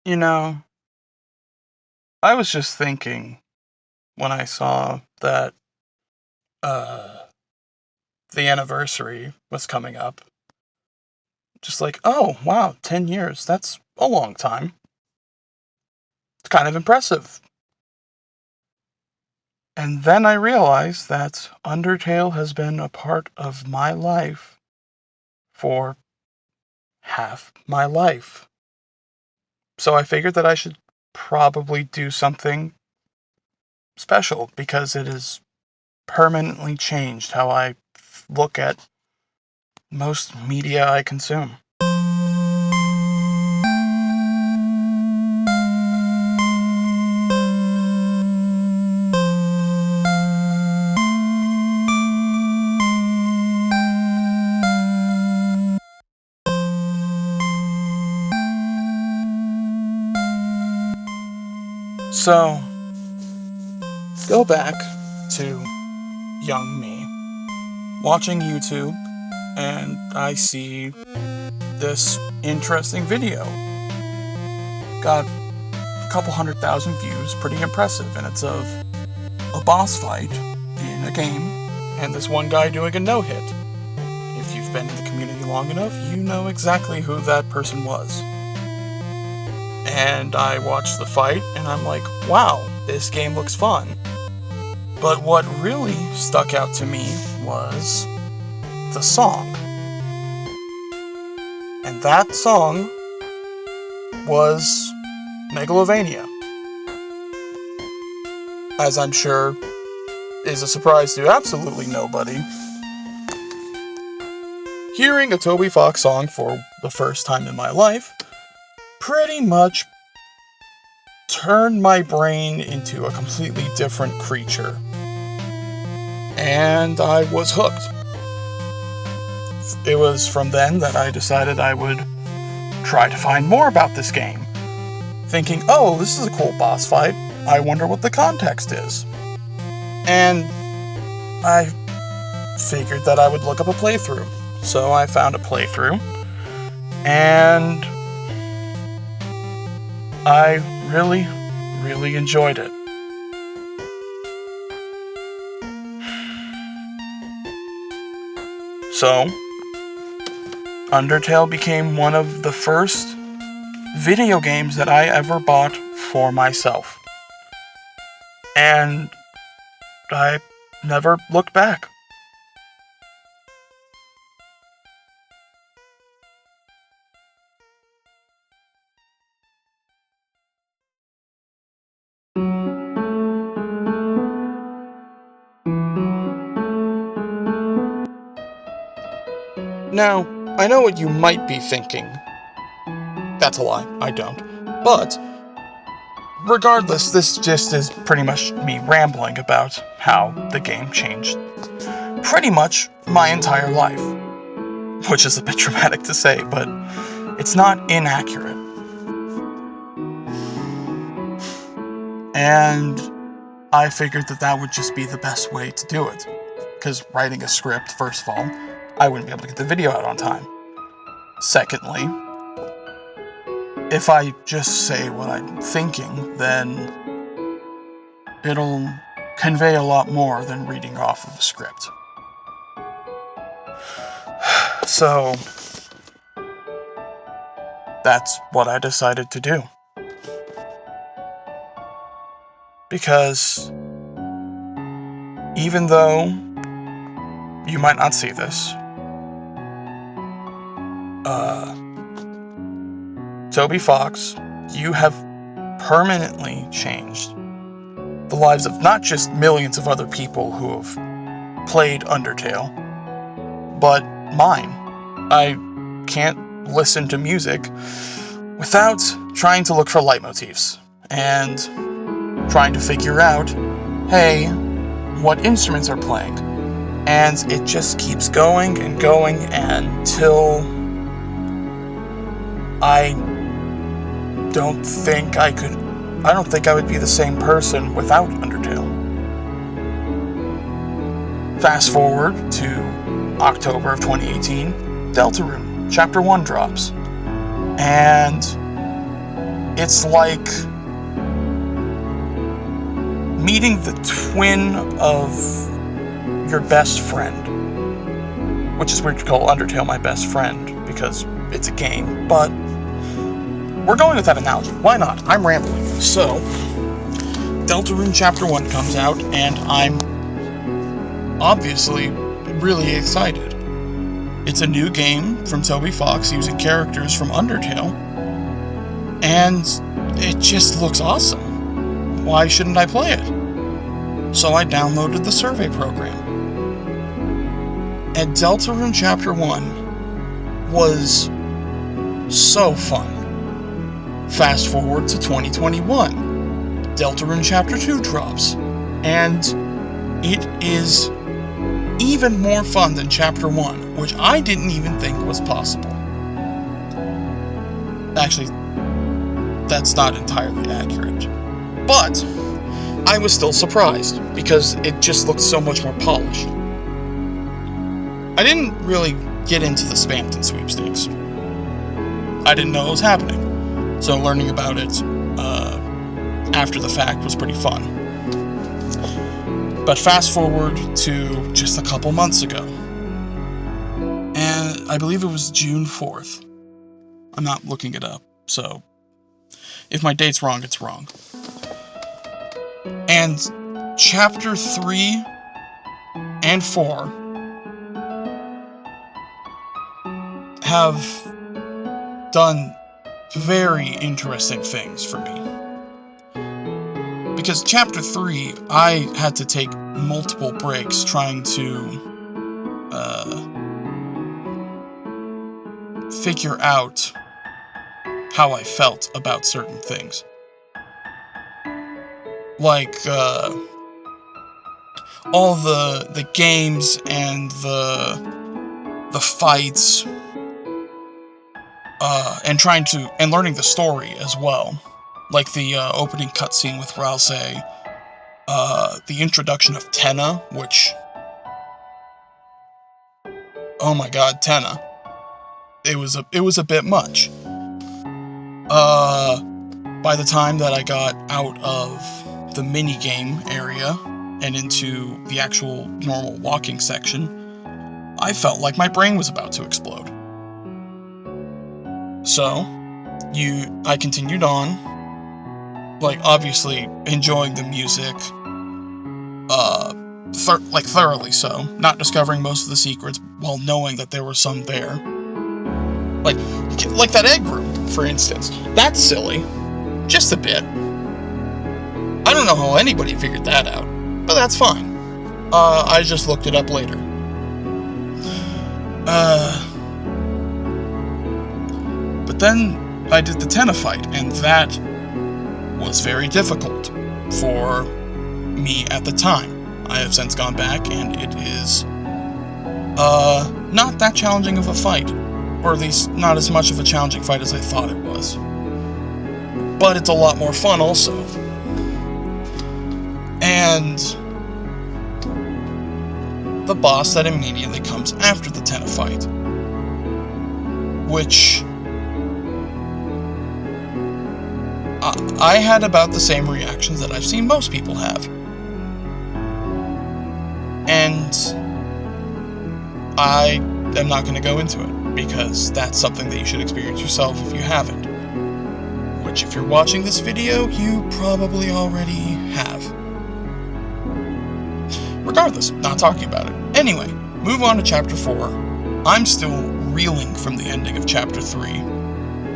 You know, I was just thinking when I saw that uh the anniversary was coming up. Just like, oh, wow, 10 years. That's a long time. It's kind of impressive. And then I realized that Undertale has been a part of my life for half my life. So I figured that I should probably do something special because it has permanently changed how I look at most media I consume. So, go back to young me, watching YouTube, and I see this interesting video. Got a couple 100,000 views, pretty impressive, and it's of a boss fight in a game, and this one guy doing a no-hit. If you've been in the community long enough, you know exactly who that person was. And I watched the fight, and I'm like, wow, this game looks fun. But what really stuck out to me was the song. And that song was Megalovania. As I'm sure is a surprise to absolutely nobody. Hearing a Toby Fox song for the first time in my life pretty much turned my brain into a completely different creature. And I was hooked. It was from then that I decided I would try to find more about this game. Thinking, oh, this is a cool boss fight. I wonder what the context is. And I figured that I would look up a playthrough. So I found a playthrough. And I really, really enjoyed it. So, Undertale became one of the first video games that I ever bought for myself. And I never looked back. Now, I know what you might be thinking. That's a lie, I don't. But, regardless, this just is pretty much me rambling about how the game changed pretty much my entire life. Which is a bit dramatic to say, but it's not inaccurate. And I figured that that would just be the best way to do it. Because writing a script, first of all, I wouldn't be able to get the video out on time. Secondly, if I just say what I'm thinking, then it'll convey a lot more than reading off of a script. So, that's what I decided to do. Because even though you might not see this, Toby Fox, you have permanently changed the lives of not just millions of other people who have played Undertale, but mine. I can't listen to music without trying to look for leitmotifs and trying to figure out, hey, what instruments are playing? And it just keeps going and going until I don't think I would be the same person without Undertale. Fast forward to October of 2018, Deltarune Chapter 1 drops. And It's like meeting the twin of your best friend, which is weird to call Undertale my best friend, because it's a game, but we're going with that analogy. Why not? I'm rambling. So, Deltarune Chapter 1 comes out, and I'm obviously really excited. It's a new game from Toby Fox using characters from Undertale, and it just looks awesome. Why shouldn't I play it? So I downloaded the survey program. And Deltarune Chapter 1 was so fun. Fast forward to 2021. Deltarune Chapter 2 drops. And it is even more fun than Chapter 1, which I didn't even think was possible. Actually, that's not entirely accurate. But I was still surprised, because it just looked so much more polished. I didn't really get into the Spamton sweepstakes. I didn't know it was happening, so learning about it after the fact was pretty fun. But fast forward to just a couple months ago, and I believe it was June 4th. I'm not looking it up, so if my date's wrong, it's wrong. And Chapter 3 and 4 have done very interesting things for me. Because Chapter 3, I had to take multiple breaks trying to figure out how I felt about certain things. Like, all the games and the fights, and learning the story as well. Like the opening cutscene with Ralse, the introduction of Tenna, which, oh my god, Tenna. It was a bit much. By the time that I got out of the minigame area and into the actual normal walking section, I felt like my brain was about to explode. So, I continued on, like, obviously enjoying the music, thoroughly so, not discovering most of the secrets while knowing that there were some there. Like that egg room, for instance. That's silly. Just a bit. I don't know how anybody figured that out, but that's fine. I just looked it up later. But then I did the Tenna fight, and that was very difficult for me at the time. I have since gone back, and it is not that challenging of a fight, or at least not as much of a challenging fight as I thought it was. But it's a lot more fun also. And the boss that immediately comes after the Tenna fight, which I had about the same reactions that I've seen most people have. And I am not going to go into it, because that's something that you should experience yourself if you haven't. Which, if you're watching this video, you probably already have. Regardless, not talking about it. Anyway, move on to Chapter 4. I'm still reeling from the ending of Chapter 3.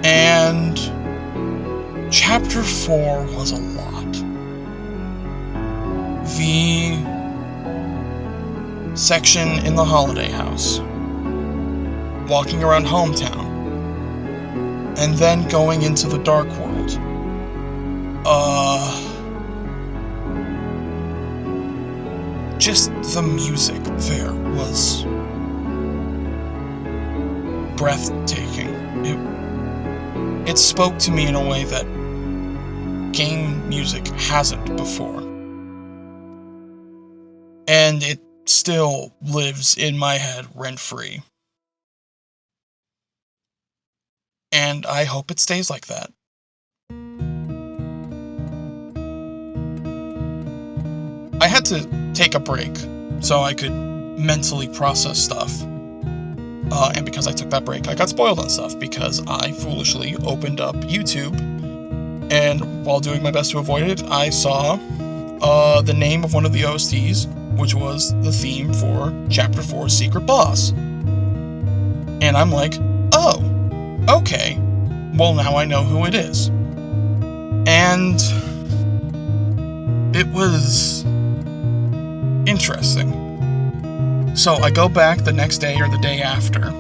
And Chapter 4 was a lot. The section in the holiday house, walking around hometown, and then going into the Dark World. Just the music there was breathtaking. It spoke to me in a way that game music hasn't before. And it still lives in my head rent-free. And I hope it stays like that. had to take a break so I could mentally process stuff. And because I took that break, I got spoiled on stuff because I foolishly opened up YouTube, and while doing my best to avoid it, I saw the name of one of the OSTs, which was the theme for Chapter 4's Secret Boss. And I'm like, oh, okay, well now I know who it is. And it was interesting. So I go back the next day or the day after,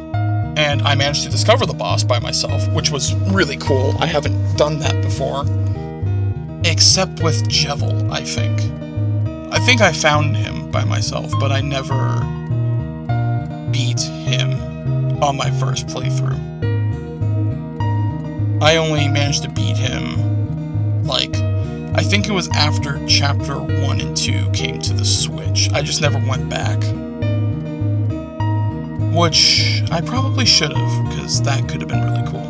and I managed to discover the boss by myself, which was really cool. I haven't done that before, except with Jevil, I think. I think I found him by myself, but I never beat him on my first playthrough. I only managed to beat him, like, I think it was after Chapter 1 and 2 came to the Switch. I just never went back. Which I probably should have, because that could have been really cool.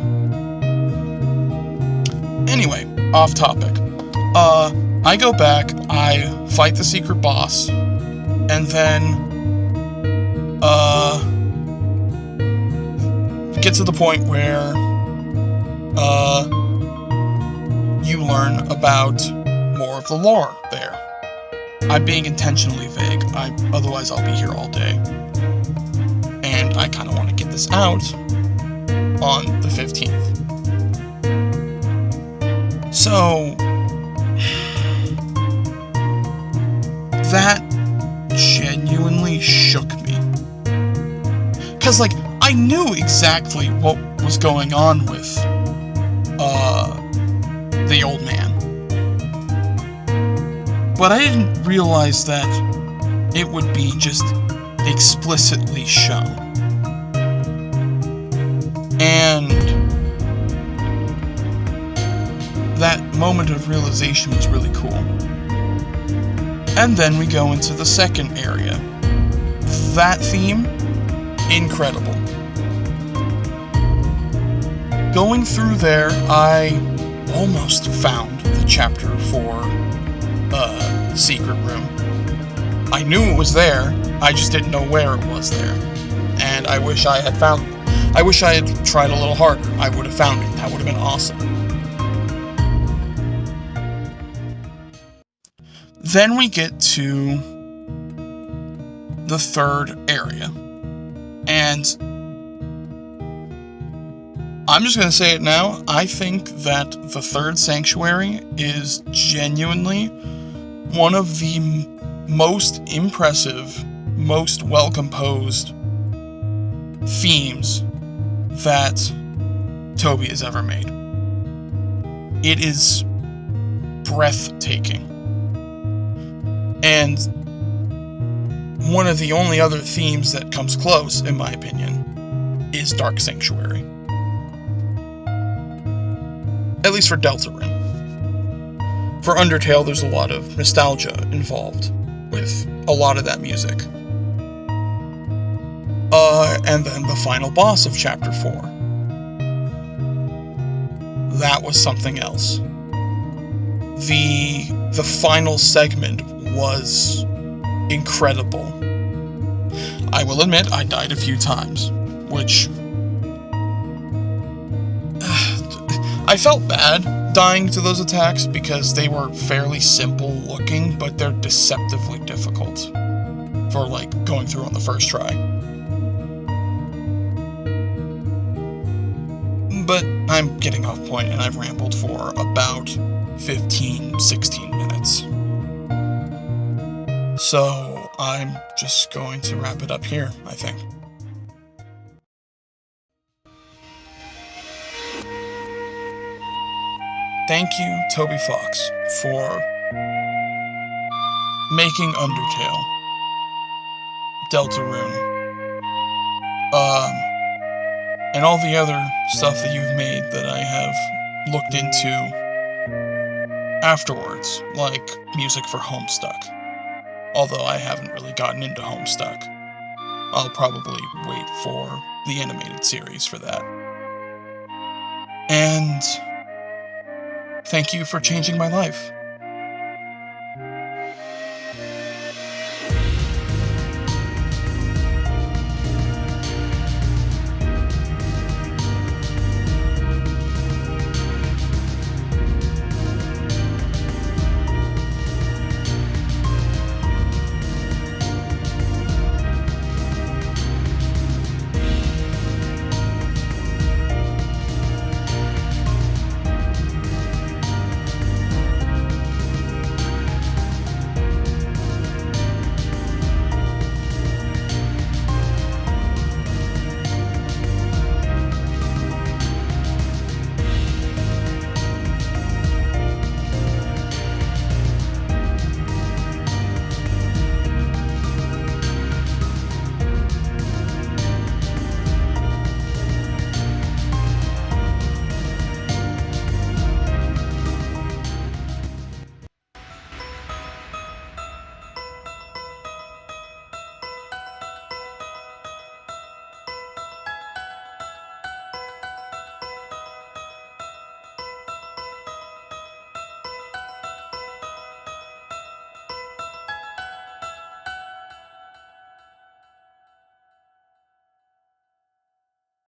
Anyway, off topic. I go back, I fight the secret boss, and then, get to the point where, you learn about more of the lore there. I'm being intentionally vague, otherwise I'll be here all day. And I kind of want to get this out on the 15th. So, that genuinely shook me. Because, like, I knew exactly what was going on with, the old man. But I didn't realize that it would be just explicitly shown. And that moment of realization was really cool. And then we go into the second area. That theme, incredible. Going through there, I almost found the Chapter 4 secret room. I knew it was there, I just didn't know where it was there. And I wish I had found it. I wish I had tried a little harder. I would have found it. That would have been awesome. Then we get to the third area. And I'm just going to say it now. I think that the third sanctuary is genuinely one of the most impressive, most well-composed themes that Toby has ever made. It is breathtaking. And one of the only other themes that comes close, in my opinion, is Dark Sanctuary. At least for Deltarune. For Undertale, there's a lot of nostalgia involved with a lot of that music. And then the final boss of Chapter 4. That was something else. The final segment was incredible. I will admit, I died a few times, which I felt bad dying to those attacks because they were fairly simple looking, but they're deceptively difficult for, like, going through on the first try. But I'm getting off point and I've rambled for about 15-16 minutes. So I'm just going to wrap it up here, I think. Thank you, Toby Fox, for making Undertale, Deltarune, and all the other stuff that you've made that I have looked into afterwards, like music for Homestuck. Although I haven't really gotten into Homestuck. I'll probably wait for the animated series for that. And thank you for changing my life.